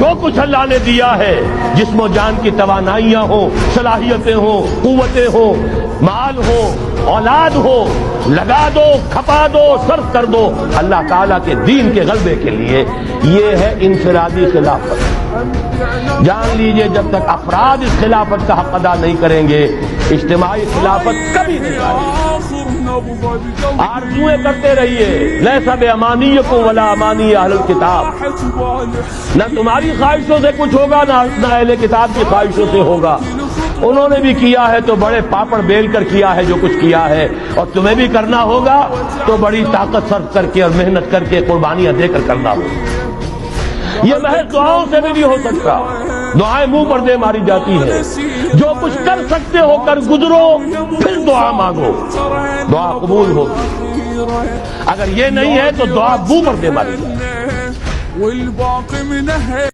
جو کچھ اللہ نے دیا ہے، جسم و جان کی توانائیاں ہوں، صلاحیتیں ہوں، قوتیں ہوں، مال ہو، اولاد ہو، لگا دو، کھپا دو، صرف کر دو اللہ تعالیٰ کے دین کے غلبے کے لیے۔ یہ ہے انفرادی خلافت۔ جان لیجئے جب تک افراد اس خلافت کا حق ادا نہیں کریں گے، اجتماعی خلافت کبھی نہیں آئے گی۔ آرزویں کرتے رہیے، لیس بامانیکم ولا امانی اہل الکتاب، نہ تمہاری خواہشوں سے کچھ ہوگا نہ اہل کتاب کی خواہشوں سے ہوگا۔ انہوں نے بھی کیا ہے تو بڑے پاپڑ بیل کر کیا ہے جو کچھ کیا ہے، اور تمہیں بھی کرنا ہوگا تو بڑی طاقت صرف کر کے اور محنت کر کے قربانیاں دے کر کرنا ہوگا۔ یہ محض دعاؤں سے بھی نہیں ہو سکتا، دعائیں منہ پر دے ماری جاتی ہیں۔ جو کچھ کر سکتے ہو کر گزرو، پھر دعا مانگو، دعا قبول ہوگی۔ اگر یہ نہیں ہے تو دعا منہ پر دے ماری جاتی ہے۔